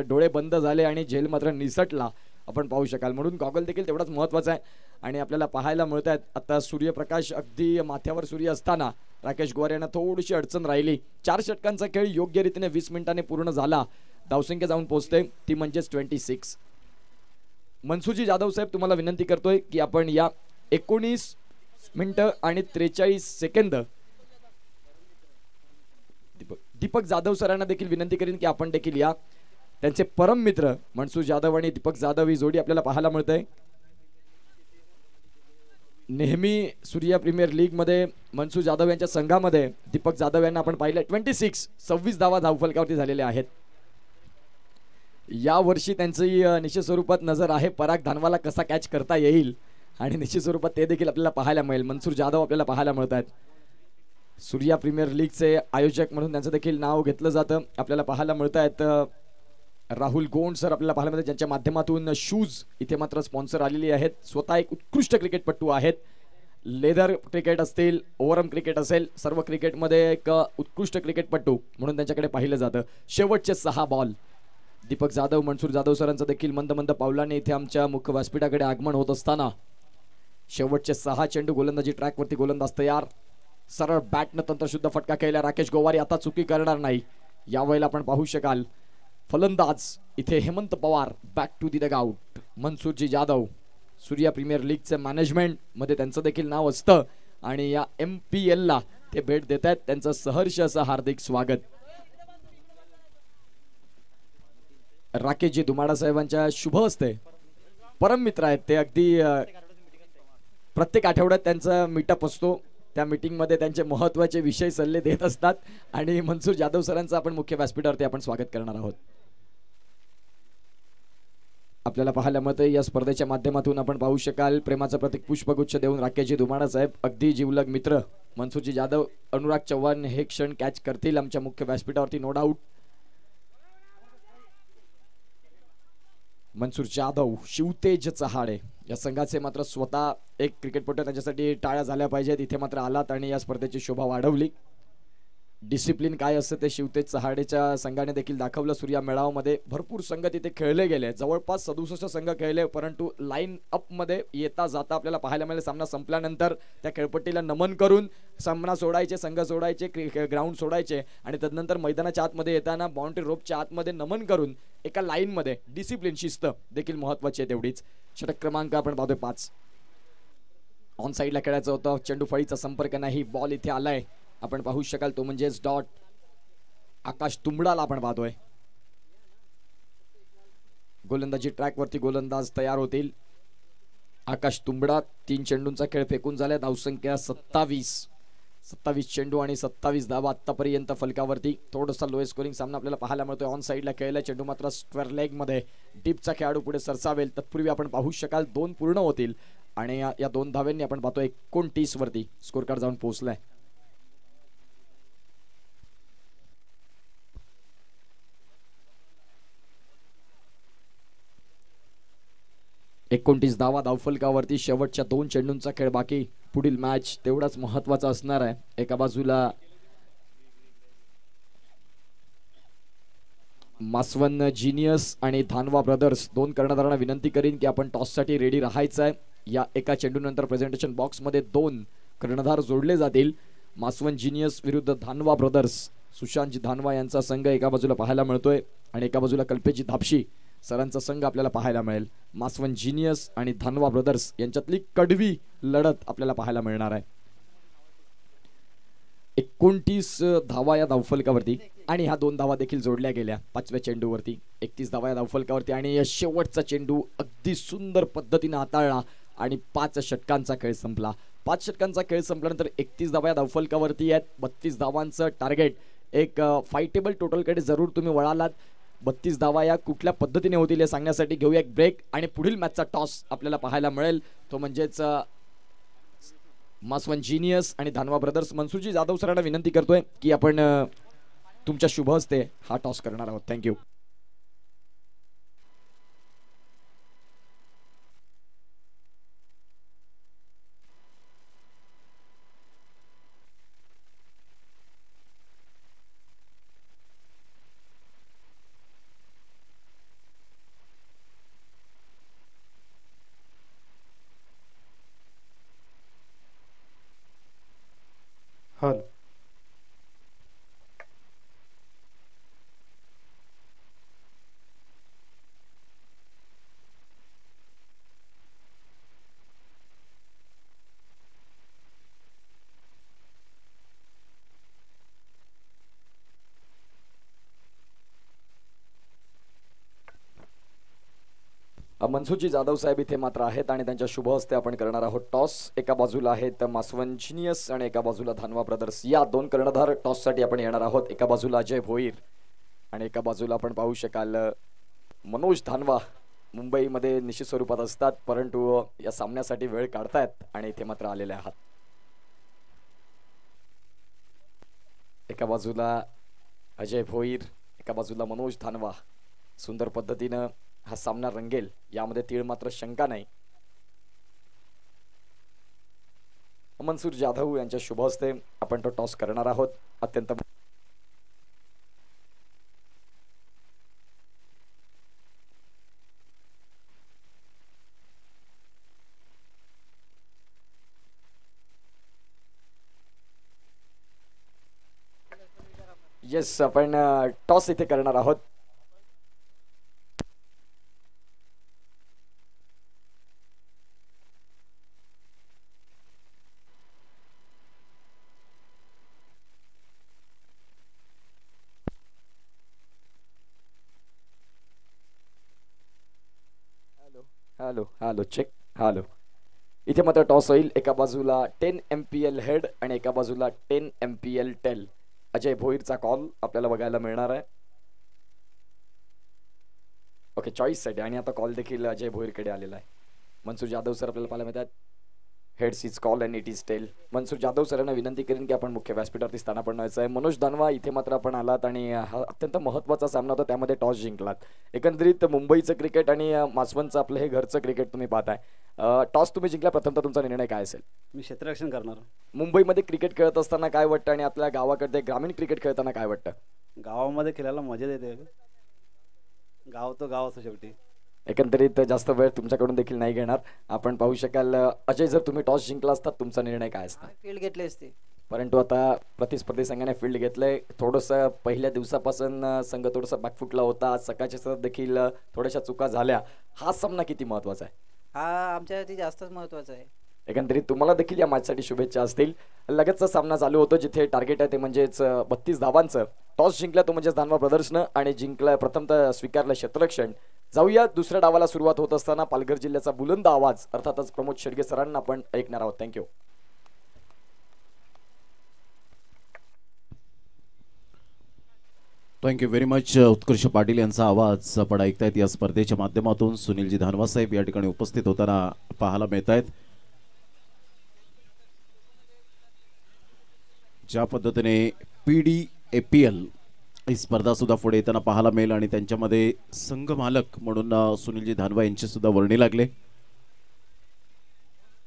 डोळे बंद झाले आणि झेल मात्र निसटला आपण पाहू शकाल. म्हणून गॉगल देखील तेवढाच महत्त्वाचा आहे आणि आपल्याला पाहायला मिळत आहेत आता सूर्यप्रकाश अगदी माथ्यावर सूर्य असताना राकेश गोवारी यांना थोडीशी अडचण राहिली. 4 षटकांचा खेळ योग्य रीतीने 20 मिनिटांनी पूर्ण झाला. धावसंख्या जाऊन पोहोचते ती म्हणजेच 26. मनसूरजी जाधव साहेब तुम्हाला विनंती करतोय की आपण या 19 मिनिटं आणि 43 सेकंद दीपक जाधव सरांना देखील विनंती करीन की आपण देखील या. त्यांचे परम मित्र मनसूर जाधव आणि दीपक जाधव ही जोडी आपल्याला पाहायला मिळते. नेहमी सूर्या प्रीमियर लीग मध्ये मनसूर जाधव यांच्या संघामध्ये दीपक जाधव यांना आपण पाहिलं 26 धावा धावफलकावरती झालेल्या आहेत. या वर्षी त्यांची निश्चित स्वरूपात नजर आहे पराग धानवाला कसा कॅच करता येईल आणि निश्चित स्वरूपात ते देखील आपल्याला पाहायला मिळेल. मनसूर जाधव आपल्याला पाहायला मिळत आहेत. सूर्या प्रीमियर लीगचे आयोजक म्हणून त्यांचं देखील नाव घेतलं जातं. आपल्याला पाहायला मिळत आहेत राहुल गोंड सर आपल्याला पाहायला मिळतात, ज्यांच्या माध्यमातून शूज इथे मात्र स्पॉन्सर आलेली आहेत. स्वतः एक उत्कृष्ट क्रिकेटपटू आहेत. लेदर क्रिकेट असतील, ओव्हरआर्म क्रिकेट असेल, सर्व क्रिकेटमध्ये एक उत्कृष्ट क्रिकेटपटू म्हणून त्यांच्याकडे पाहिलं जातं. शेवटचे 6 बॉल दीपक जाधव मनसूर जाधव सरांचं देखील मंद मंद पावलाने इथे आमच्या मुख्य व्यासपीठाकडे आगमन होत असताना शेवटचे 6 चेंडू गोलंदाजी ट्रॅकवरती गोलंदाज तयार. सरळ बॅटनं तंत्रशुद्ध फटका खेळला राकेश गोवारी. आता चुकी करणार नाही यावेळेला आपण पाहू शकाल. फलंदाज इथे Hemant Pawar back to the dugout. Mansurji Jadhav Surya premier लीगचे मॅनेजमेंट मध्ये त्यांचं देखील नाव असतं आणि या MPL ला ते भेट देत आहेत. त्यांचं सहर्ष असं हार्दिक स्वागत. राकेशजी दुमाडा साहेबांच्या शुभ हस्ते परम मित्र आहेत ते. अगदी प्रत्येक आठवड्यात त्यांचा मीटअप असतो. त्या मीटिंग मध्ये त्यांचे महत्त्वाचे विषय सल्ले देत असतात आणि मनसूर जाधव सरांचं आपण मुख्य व्यासपीठावरती आपण स्वागत करणार आहोत. आपल्याला पाहायला मिळतं या स्पर्धेच्या माध्यमातून आपण पाहू शकाल प्रेमाचं प्रतीक पुष्पगुच्छ देऊन राकेशजी दुमाडा साहेब अगदी जीवलग मित्र मनसूरजी जाधव, अनुराग चव्हाण हे क्षण कॅच करतील आमच्या मुख्य व्यासपीठावरती नो डाऊट. मनसूर जाधव, शिवतेज चहाडे या संघाचे मात्र स्वतः एक क्रिकेटपटू, त्यांच्यासाठी टाळ्या झाल्या पाहिजेत. इथे मात्र आलात आणि या स्पर्धेची शोभा वाढवली. डिसिप्लिन काय असतं ते शिवतेज चहाडेच्या संघाने देखील दाखवलं. सूर्या मेळाव्यामध्ये भरपूर संघ तिथे खेळले गेले, जवळपास 67 संघ खेळले, परंतु लाईन अप मध्ये येता जाता आपल्याला पाहायला मिळेल सामना संपल्यानंतर त्या खेळपट्टीला नमन करून सामना सोडायचे, संघ सोडायचे, ग्राउंड सोडायचे आणि तदनंतर मैदानाच्या आतमध्ये येताना बाउंड्री रोपच्या आतमध्ये नमन करून एका लाईन मध्ये डिसिप्लिन शिस्त देखील महत्वाची आहे तेवढीच. षटक क्रमांक आपण पाहतोय 5. ऑन साईडला खेळायचं होतं, चेंडू फळीचा संपर्क नाही, बॉल इथे आलाय आपण पाहू शकाल तो म्हणजेच डॉट. आकाश तुंबडाला आपण पाहतोय. गोलंदाजी ट्रॅक वरती गोलंदाज तयार होतील. आकाश तुंबडा 3 चेंडूंचा खेळ फेकून झाला. धावसंख्या 27 चेंडू आणि 27 धावा आतापर्यंत फलकावरती. थोडासा लो स्कोरिंग सामना आपल्याला पाहायला मिळतोय. ऑन साईडला खेळला चेंडू मात्र स्क्वेअर लेग मध्ये डीपचा खेळाडू पुढे सरसावेल तत्पूर्वी आपण पाहू शकाल 2 पूर्ण होतील आणि या 2 धाव्यांनी आपण पाहतोय 29 वरती स्कोर कार्ड जाऊन पोहोचलाय. 29 धावा धावफलकावरती. शेवटच्या 2 चेंडूंचा खेळ बाकी. पुढील मॅच तेवढाच महत्वाचा असणार आहे. एका बाजूला मासवन जिनियस आणि धानवा ब्रदर्स, 2 कर्णधारांना विनंती करीन की आपण टॉससाठी रेडी राहायचं आहे. या एका चेंडूनंतर प्रेझेंटेशन बॉक्समध्ये 2 कर्णधार जोडले जातील. मासवन जिनियस विरुद्ध धानवा ब्रदर्स. सुशांतजी धानवा यांचा संघ एका बाजूला पाहायला मिळतोय आणि एका बाजूला कल्पेशजी धापशी सरांचा संघ आपल्याला पाहायला मिळेल. मासवन जिनियस आणि धानवा ब्रदर्स यांच्यातली कडवी लढत आपल्याला पाहायला मिळणार आहे. 29 धावा या धावफलकावरती आणि ह्या 2 धावा देखील जोडल्या गेल्या 5व्या चेंडूवरती. 31 धावा या धावफलकावरती आणि शेवटचा चेंडू अगदी सुंदर पद्धतीने हाताळला आणि 5 षटकांचा खेळ संपला. 5 षटकांचा खेळ संपल्यानंतर 31 धावा या धावफलकावरती आहेत. 32 धावांचं टार्गेट. एक फायटेबल टोटलकडे जरूर तुम्ही वळालात. 32 धावा या कुठल्या पद्धतीने होतील हे सांगण्यासाठी घेऊया एक ब्रेक आणि पुढील मॅचचा टॉस आपल्याला पाहायला मिळेल. तो म्हणजेच मासवन जिनियस आणि धानवा ब्रदर्स. मनसूरजी जाधव सरांना विनंती करतोय की आपण तुमच्या शुभ हस्ते हा टॉस करणार आहोत. थँक्यू. हॅलो. मनसूरजी जाधव साहेब इथे मात्र आहेत आणि त्यांच्या शुभ हस्ते आपण करणार आहोत टॉस. एका बाजूला आहेत मासवन जिनियस आणि एका बाजूला धानवा ब्रदर्स. या 2 कर्णधार टॉससाठी आपण येणार आहोत. एका बाजूला अजय भोईर आणि एका बाजूला आपण पाहू शकाल मनोज धानवा. मुंबईमध्ये निश्चित स्वरूपात असतात परंतु या सामन्यासाठी वेळ काढतायत आणि इथे मात्र आलेले आहात. एका बाजूला अजय भोईर, एका बाजूला मनोज धानवा. सुंदर पद्धतीनं हा सामना रंगेल यामध्ये तीळ मात्र शंका नाही. मनसूर जाधव यांच्या शुभ हस्ते आपण तो टॉस करणार आहोत. अत्यंत येस आपण टॉस इथे करणार आहोत. Hello hello check. हॅलो. इथे मात्र टॉस होईल. एका बाजूला 10 MPL हेड आणि एका बाजूला 10 MPL टेल. अजय भोईरचा कॉल आपल्याला बघायला मिळणार आहे. ओके, चॉईस साठी आणि आता कॉल देखील अजय भोईरकडे आलेला आहे. मनसूर जाधव सर आपल्याला पाहायला मिळतात. Heads is call and it is tail. Mansoor Jadhav सरांना विनंती करेन की आपण मुख्य व्यासपीठावरती स्थानापन्न व्हायचं आहे. मनोज दानवा इथे मात्र आपण आलात आणि हा अत्यंत महत्त्वाचा सामना होता, त्यामध्ये टॉस जिंकलात. एकंदरीत मुंबईचं क्रिकेट आणि मासवनचं आपलं हे घरचं क्रिकेट तुम्ही पाहताय. टॉस तुम्ही जिंकला, प्रथमतः तुमचा निर्णय काय असेल? मी क्षेत्ररक्षण करणार. मुंबईमध्ये क्रिकेट खेळत असताना काय वाटतं आणि आपल्या गावाकडे ग्रामीण क्रिकेट खेळताना काय वाटतं? गावामध्ये खेळायला मजा येते. गाव तो गाव असतो शेवटी. एकंदरीत जास्त वेळ तुमच्याकडून देखील नाही घेणार. आपण पाहू शकाल अजय, जर तुम्ही टॉस जिंकला असता तुमचा निर्णय काय असता? फील्ड घेतली असते, परंतु आता प्रतिस्पर्धी संघाने फील्ड घेतलंय. थोडंसं पहिल्या दिवसापासून संघ थोडासा बॅकफुटला होता. आज सकाळच्या सर देखील थोड्याशा चुका झाल्या. हा सामना किती महत्वाचा आहे? हा आमच्यासाठी जास्तच महत्वाचा आहे. एकंदरीत तुम्हाला देखील या मॅचसाठी शुभेच्छा असतील. लगतचा सामना चालू होतो जिथे टार्गेट आहे ते म्हणजेच 32 धावांचं. टॉस जिंकला तो म्हणजेच धानवा ब्रदर्सनं आणि जिंकला प्रथमतः स्वीकारलं क्षेत्ररक्षण. जाऊया दुसऱ्या डावाला सुरुवात होत असताना पालघर जिल्ह्याचा बुलंद आवाज अर्थातच प्रमोद शेडगे सरांना आपण ऐकणार आहोत. Thank you. Thank you very much. Utkarsh Patil यांचा आवाज आपण ऐकतायत. या स्पर्धेच्या माध्यमातून सुनीलजी धानवा साहेब या ठिकाणी उपस्थित होताना पाहायला मिळत आहेत. ज्या पद्धतीने PDAPL ही स्पर्धा सुद्धा पुढे येताना पाहायला मिळेल आणि त्यांच्यामध्ये संघ मालक म्हणून सुनीलजी धानवा यांची सुद्धा वर्णी लागले.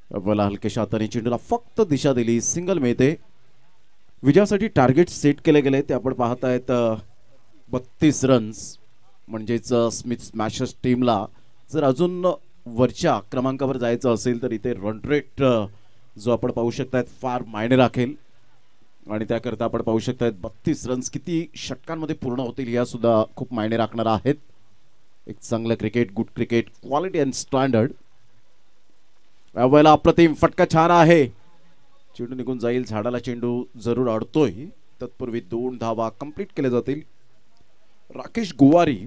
अव्वल हलकेशा हाताने चेंडूला फक्त दिशा दिली, सिंगल मिळते. विजयासाठी टार्गेट सेट केले गेले ते आपण पाहतायत 32 रन्स. म्हणजेच स्मिथ स्मॅशर्स टीमला जर अजून वरच्या क्रमांकावर जायचं असेल तर इथे रन रेट जो आपण पाहू शकतायत फार मायने राखेल. आणि त्याकरता आपण पाहू शकतायत 32 रन्स किती षटकांमध्ये पूर्ण होतील या सुद्धा खूप मायने राखणार आहेत. एक चांगलं cricket, good cricket, quality and standard. यावेळेला अप्रतिम फटका छान आहे. चेंडू निघून जाईल, झाडाला चेंडू जरूर अडतोय. तत्पूर्वी 2 धावा कंप्लीट केले जातील. राकेश गोवारी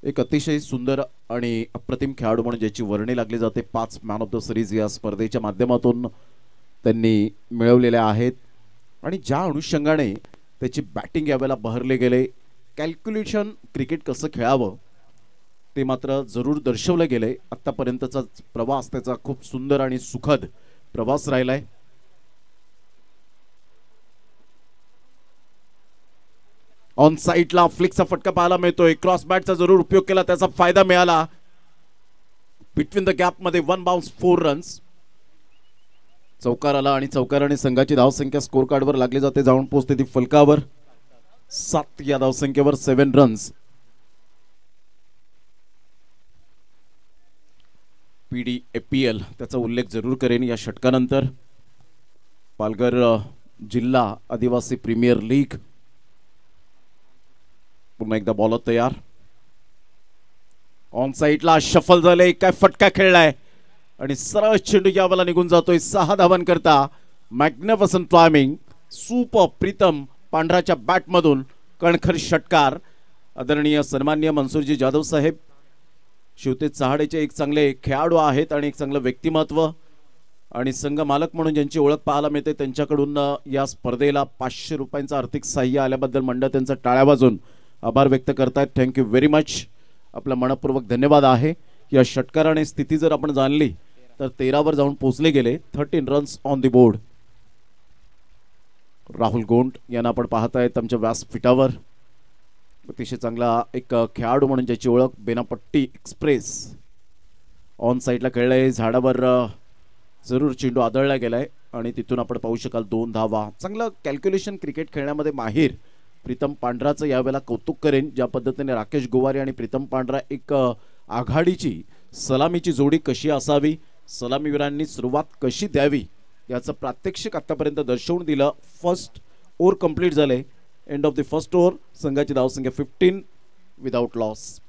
एक अतिशय सुंदर आणि अप्रतिम खेळाडू म्हणून ज्याची वर्णी लागली जाते. 5 मॅन ऑफ द सिरीज या स्पर्धेच्या माध्यमातून त्यांनी मिळवलेल्या आहेत. आणि ज्या अनुषंगाने त्याची बॅटिंग यावेळेला बहरले गेले, कॅल्क्युलेशन क्रिकेट कसं खेळावं ते मात्र जरूर दर्शवलं गेले. आतापर्यंतचा प्रवास त्याचा खूप सुंदर आणि सुखद प्रवास राहिलाय. ऑन साईडला फ्लिकचा फटका पाहायला मिळतोय. क्रॉस बॅटचा जरूर उपयोग केला, त्याचा फायदा मिळाला. बिटवीन द गॅप मध्ये 1 बाउन्स 4 रन्स. चौकार आला आणि चौकाराने संघाची धावसंख्या स्कोर कार्डवर लागली जाते, जाऊन पोहोचते ती फलकावर. 7 या धावसंख्येवर 7 रन्स. PDAPL त्याचा उल्लेख जरूर करेन या षटकानंतर. पालघर जिल्हा आदिवासी प्रीमियर लीग. पुन्हा एकदा बॉलर तयार. ऑन साईडला शफल झाले, काय फटका खेळलाय आणि सरळ चेंडू यावेळेला निघून जातोय 6 धावांकरता. Magnificent timing, super. प्रीतम पांढराच्या बॅटमधून कणखर षटकार. आदरणीय सन्माननीय मनसूरजी जाधव साहेब शिवतेज चहाडेचे एक चांगले खेळाडू आहेत आणि एक चांगलं व्यक्तिमत्व आणि संघ मालक म्हणून ज्यांची ओळख पाहायला मिळते, त्यांच्याकडून या स्पर्धेला 500 रुपयांचं आर्थिक सहाय्य आल्याबद्दल मंडळ त्यांचा टाळ्या वाजून आभार व्यक्त करतायत. Thank you very much. आपला मनपूर्वक धन्यवाद आहे. या षटकाराने स्थिती जर आपण जाणली तर 13 वर जाऊन पोहोचले गेले. 13 runs on the board. Rahul Gond यांना आपण पाहतायत आमच्या व्यासपीठावर. अतिशय चांगला एक खेळाडू म्हणून ज्याची ओळख बेनापट्टी एक्सप्रेस. ऑन साईडला खेळलाय, झाडावर जरूर चेंडू आदळला गेलाय आणि तिथून आपण पाहू शकाल 2 धावा. चांगलं कॅल्क्युलेशन क्रिकेट खेळण्यामध्ये माहीर प्रीतम पांढराचं यावेळेला कौतुक करेन. ज्या पद्धतीने राकेश गोवारी आणि प्रीतम पांढरा एक आघाडीची सलामीची जोडी कशी असावी, सलामीवीरांनी सुरुवात कशी द्यावी याचं प्रात्यक्षिक आतापर्यंत दर्शवून दिलं. फर्स्ट ओव्हर कंप्लीट झाले. End of the first over. संघाची धावसंख्या 15 विदाउट लॉस.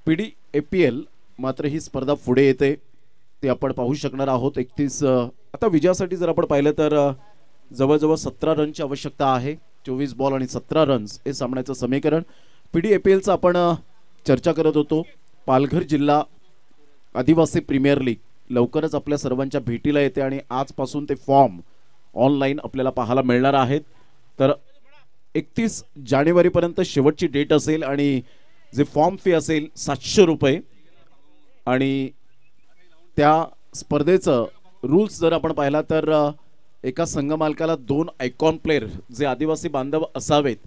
PDAPL मात्र ही स्पर्धा पुढे येते ते आपण पाहू शकणार आहोत. 31 आता विजयासाठी जर आपण पाहिलं तर जवळजवळ 17 रनची आवश्यकता आहे. 24 बॉल आणि 17 रन्स हे सामन्याचं समीकरण. PDAPLचं आपण चर्चा करत होतो. पालघर जिल्हा आदिवासी प्रीमियर लीग लवकरच आपल्या सर्वांच्या भेटीला येते आणि आजपासून ते फॉर्म ऑनलाईन आपल्याला पाहायला मिळणार आहेत. तर 31 जानेवारीपर्यंत शेवटची डेट असेल आणि जे फॉर्म फी असेल 700 रुपये. आणि त्या स्पर्धेचं रूल्स जर आपण पाहिला तर एका संघ मालकाला 2 आयकॉन प्लेयर जे आदिवासी बांधव असावेत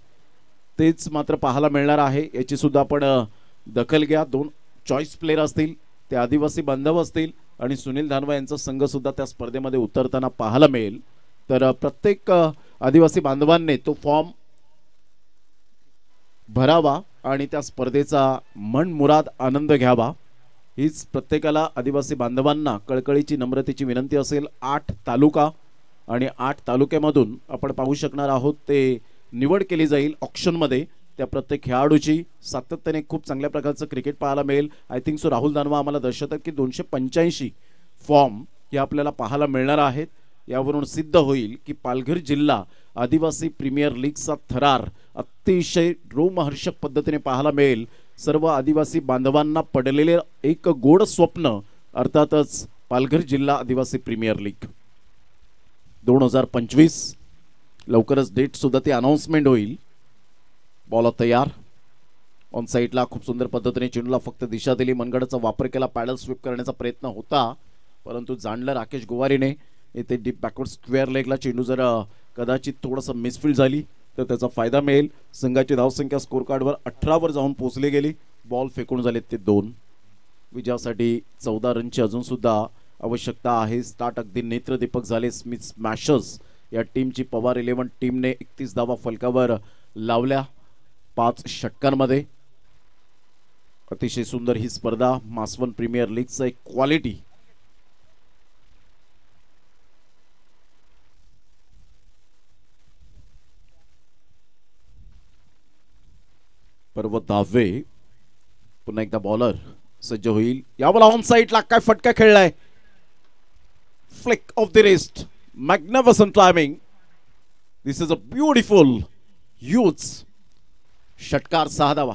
तेच मात्र पाहायला मिळणार आहे. याची सुद्धा आपण दखल घ्या. 2 चॉईस प्लेयर असतील, ते आदिवासी बांधव असतील आणि सुनील धानवा यांचा संघ सुद्धा त्या स्पर्धेमध्ये उतरताना पाहायला मिळेल. तर प्रत्येक आदिवासी बांधवांनी तो फॉर्म भरावा आणि त्या स्पर्धेचा मनमुराद आनंद घ्यावा हीच प्रत्येकाला आदिवासी बांधवांना कळकळीची नम्रतेची विनंती असेल. 8 तालुका आणि 8 तालुक्यामधून आपण पाहू शकणार आहोत ते निवड केली जाईल ऑक्शनमध्ये. त्या प्रत्येक खेळाडूची सातत्याने खूप चांगल्या प्रकारचं क्रिकेट पाहायला मिळेल. आय थिंक सो राहुल दानवा आम्हाला दर्शवतात की 285 फॉर्म हे आपल्याला पाहायला मिळणार आहेत. यावरून सिद्ध होईल की पालघर जिल्हा आदिवासी प्रीमियर लीगचा थरार अतिशय रोमहर्षक पद्धतीने पाहायला मिळेल. सर्व आदिवासी बांधवांना पडलेले एक गोड स्वप्न अर्थातच पालघर जिल्हा आदिवासी प्रीमियर लीग 2025. लवकरच डेट सुद्धा ती अनाउन्समेंट होईल. बॉल तयार. ऑन साईडला खूप सुंदर पद्धतीने चेंडूला फक्त दिशा दिली. मनगडाचा वापर केला. पॅडल स्वीप करण्याचा प्रयत्न होता परंतु जाणलं राकेश गोवारीने. येथे डीप बॅकवर्ड स्क्वेअर लेगला चेंडू जर कदाचित थोडंसं मिसफील्ड झाली तर त्याचा फायदा मिळेल. संघाची धावसंख्या स्कोर कार्डवर 18 वर जाऊन पोहोचली गेली. बॉल फेकून झालेत ते 2. विजयासाठी 14 रनची अजून सुद्धा आवश्यकता आहे. स्टार्ट अगदी नेत्रदीपक झाले. स्मिथ स्मॅशर्स या टीमची. पवार 11 टीमने 31 धावा फलकावर लावल्या 5 षटकांमध्ये. अतिशय सुंदर ही स्पर्धा. मासवन प्रीमियर लीगचं एक क्वालिटी. पर्वत दहावे पुन्हा एकदा बॉलर सज्ज होईल. यावेळेला ऑन साईडला काय फटका खेळलाय. Flick of the wrist. Magnificent timing. This is a beautiful huge षटकार. 6 धावा.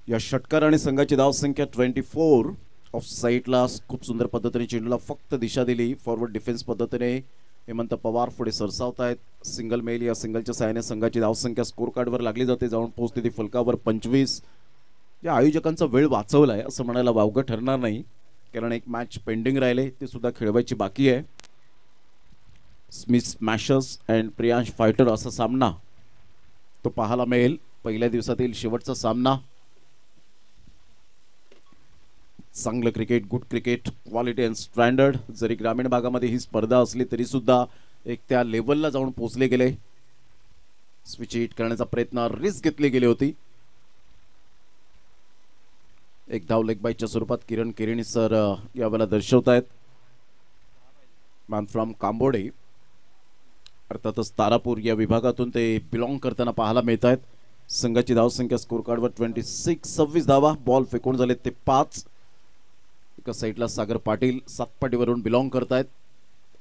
या षटकार आणि संघाची धावसंख्या 24. ऑफ साईडला खूप सुंदर पद्धतीने चेंडूला फक्त दिशा दिली. फॉरवर्ड डिफेन्स पद्धतीने हेमंत पवार पुढे सरसावत आहेत. Single male. या सिंगलच्या सहाय्याने संघाची धावसंख्या स्कोर कार्डवर लागली जाते. जाऊन पोहोचते ती फलकावर 25. या आयोजकांचा वेळ वाचवलाय असं म्हणायला वावगं ठरणार नाही, कारण एक मॅच पेंडिंग राहिले ते सुद्धा खेळवायची बाकी आहे. Smith Smashers and Priyansh fighter असा सामना तो पाहायला मिळेल. पहिल्या दिवसातील शेवटचा सामना. चांगलं cricket, good cricket, quality and standard. जरी ग्रामीण भागामध्ये ही स्पर्धा असली तरी सुद्धा एक त्या लेवलला जाऊन पोहोचले गेले. स्विच हिट करण्याचा प्रयत्न, रिस्क घेतली गेली होती. एक धाव लेग बाईच्या स्वरूपात किरण केरिणी सर यावेळेला दर्शवत आहेत. मॅन फ्रॉम कांबोडे, अर्थातच तारापूर या विभागातून ते बिलॉंग करताना पाहायला मिळत आहेत. संघाची धावसंख्या स्कोर कार्डवर 26 धावा. बॉल फेकून झाले ते 5. एका साईडला सागर पाटील सातपाटीवरून बिलॉंग करतायत.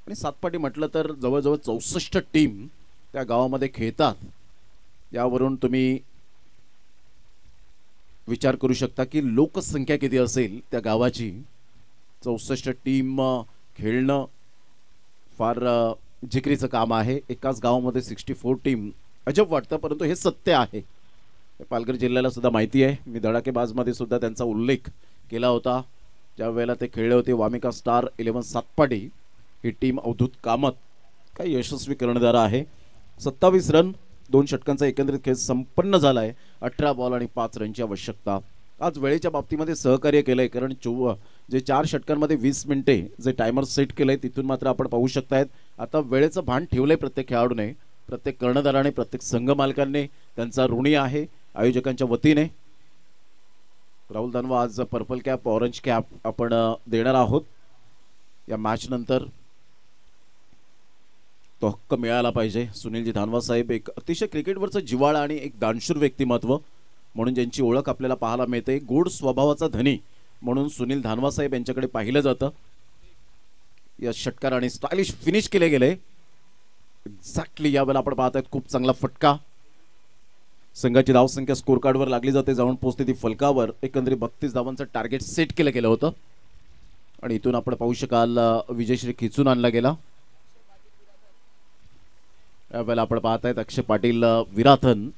आणि सातपाटी म्हटलं तर जवळजवळ 64 टीम त्या गावामध्ये खेळतात. यावरून तुम्ही विचार करू शकता की लोकसंख्या किती असेल त्या गावाची. 64 टीम खेळणं फार जिकरीचं काम आहे. एकाच गावामध्ये 64 टीम अजब वाटतं, परंतु हे सत्य आहे. पालघर जिल्ह्याला सुद्धा माहिती आहे. मी धडाकेबाजमध्ये सुद्धा त्यांचा उल्लेख केला होता. ज्या वेळेला ते खेळले होते वामिका स्टार 11 सातपाटी ही टीम अवधूत कामत काही यशस्वी कर्णधार आहे. 27 रन 2 षटकांचा एकंदरीत खेळ संपन्न झाला आहे. 18 बॉल आणि 5 रनची आवश्यकता. आज वेळेच्या बाबतीमध्ये सहकार्य केलंय, कारण जे 4 षटकांमध्ये 20 मिनिटे जे टायमर सेट केलंय तिथून मात्र आपण पाहू शकतायत आता वेळेचं भान ठेवलंय प्रत्येक खेळाडूने, प्रत्येक कर्णधाराने, प्रत्येक संघ मालकांनी. त्यांचा ऋणी आहे आयोजकांच्या वतीने. राहुल दानवा आज पर्पल कॅप, ऑरेंज कॅप आपण देणार आहोत या मॅच नंतर. तो हक्क मिळाला पाहिजे. सुनीलजी धानवा साहेब एक अतिशय क्रिकेटवरचं जिव्हाळा आणि एक दानशूर व्यक्तिमत्व म्हणून ज्यांची ओळख आपल्याला पाहायला मिळते. गोड स्वभावाचा धनी म्हणून सुनील धानवा साहेब यांच्याकडे पाहिलं जातं. या षटकार आणि स्टायलिश फिनिश केले गेले. एक्झॅक्टली यावेळेला आपण पाहत आहेत खूप चांगला फटका. संघाची धावसंख्या स्कोर कार्डवर लागली जाते. जाऊन पोहोचते ती फलकावर. एकंदरीत 32 धावांचं टार्गेट सेट केलं गेलं होतं आणि इथून आपण पाहू शकाल विजयश्री खिचून आणला गेला. यावेळेला आपण पाहत आहेत अक्षय पाटील विराथन